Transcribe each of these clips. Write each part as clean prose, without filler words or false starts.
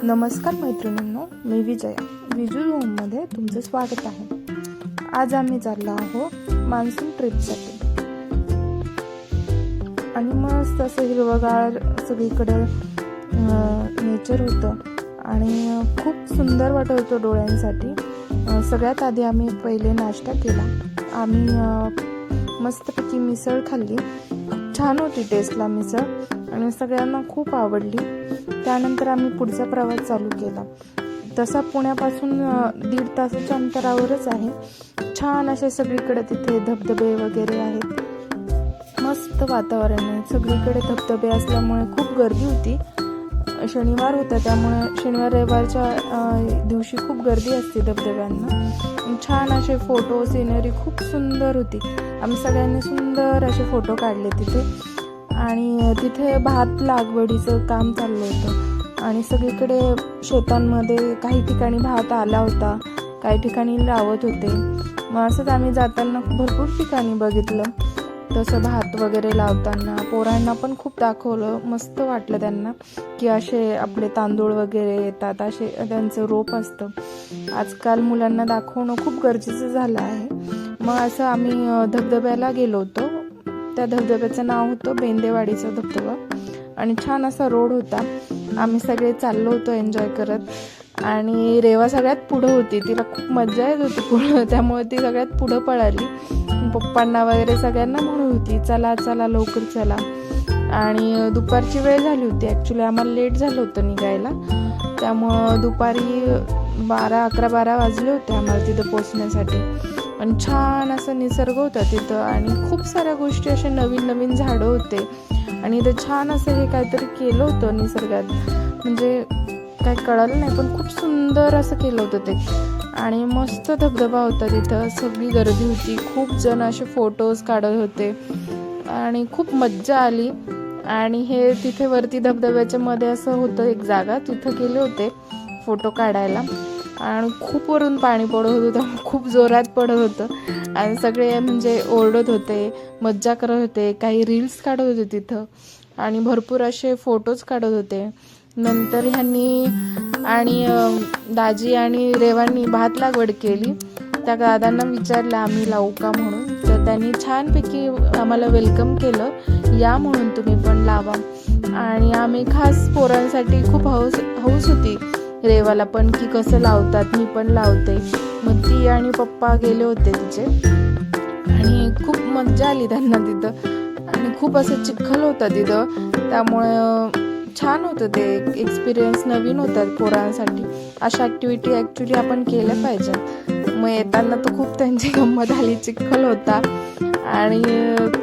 नमस्कार मैत्रिणींनो, मी विजया विजू होममध्ये तुमचं स्वागत आहे। आज आम्ही चाललो आहोत मान्सून ट्रिपसाठी आणि मस्त असं हिरवगार सगळीकडे नेचर होतं आणि खूप सुंदर वाटत होतं डोळ्यांसाठी। सगळ्यात आधी आम्ही पहिले नाश्ता केला। आम्ही मस्तपैकी मिसळ खाल्ली, खूप छान होती टेस्टला मिसळ आणि सगळ्यांना खूप आवडली। त्यानंतर आम्ही पुढचा प्रवास चालू केला। तसा पुण्यापासून 1.5 तासाच्या अंतरावरच आहे। छान असे सगळीकडे तिथे धबधबे वगैरे आहेत, मस्त वातावरण आहे। सगळीकडे धबधबे असल्यामुळे खूप गर्दी होती। शनिवार होता त्यामुळे शनिवार रविवारच्या दिवशी खूप गर्दी असते धबधब्यांना। छान असे फोटो सिनरी खूप सुंदर होती। आम्ही सगळ्यांनी सुंदर असे फोटो काढले तिथे आणि तिथे भात लागवडीचं काम चाललं होतं आणि सगळीकडे शेतांमध्ये काही ठिकाणी भात आला होता, काही ठिकाणी लावत होते। मग असंच आम्ही जाताना भरपूर ठिकाणी बघितलं तसं भात वगैरे लावताना। पोरांना पण खूप दाखवलं, मस्त वाटलं त्यांना की असे आपले तांदूळ वगैरे येतात, असे त्यांचं रोप असतं। आजकाल मुलांना दाखवणं खूप गरजेचं झालं आहे। मग असं आम्ही धबधब्याला गेलो होतो। त्या धबधब्याचं नाव होतं बेंदेवाडीचा धबधबा आणि छान असा रोड होता। आम्ही सगळे चाललो होतो एन्जॉय करत आणि रेवा सगळ्यात पुढं होती। तिला खूप मजा येत होती पुढं, त्यामुळे ती सगळ्यात पुढं पळाली। पप्पांना वगैरे सगळ्यांना म्हणत होती चला चला लवकर चला। आणि दुपारची वेळ झाली होती, ॲक्च्युली आम्हाला लेट झालं होतं निघायला, त्यामुळं दुपारी 11-12 वाजले होते आम्हाला तिथं पोचण्यासाठी। आणि छान असं निसर्ग होता तिथं आणि खूप साऱ्या गोष्टी अशा नवीन नवीन झाडं होते आणि इथं छान असं हे काहीतरी केलं होतं निसर्गात, म्हणजे काही कळालं नाही पण खूप सुंदर असं केलं होतं ते। आणि मस्त धबधबा होता तिथं, सगळी गर्दी होती, खूप जण असे फोटोज काढत होते आणि खूप मज्जा आली। आणि हे तिथे वरती धबधब्याच्या मध्ये असं होतं एक जागा, तिथं गेले होते फोटो काढायला आणि खूप वरून पाणी पडत होतं, खूप जोरात पडत होतं आणि सगळे म्हणजे ओरडत होते, मज्जा करत होते, काही रील्स काढत होते तिथं आणि भरपूर असे फोटोज काढत होते। नंतर ह्यांनी आणि दाजी आणि रेवांनी भात लागवड केली। त्या दादांना विचारलं आम्ही लावू का म्हणून, तर त्यांनी छानपैकी आम्हाला वेलकम केलं, या म्हणून तुम्ही पण लावा। आणि आम्ही खास पोरांसाठी खूप हौस होती रेवाला पण की कसं लावतात, मी पण लावते। मग ती आणि पप्पा गेले होते तिचे आणि खूप मज्जा आली त्यांना तिथं आणि खूप असं चिखल होता तिथं, त्यामुळे छान होतं ते एक्सपिरियन्स, नवीन होतात पोरांसाठी। अशा ॲक्टिव्हिटी ॲक्च्युली आपण केल्या पाहिजेत। मग येताना तर खूप त्यांची गंमत आली, चिखल होता आणि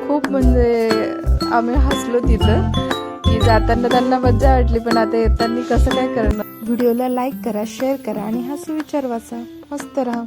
खूप म्हणजे आम्ही हसलो तिथं की जाताना त्यांना मज्जा वाटली, पण आता येताना कसं काय करणार। व्हिडिओला लाईक करा, शेअर करा आणि हसू विचार वाचा, मस्त राहा।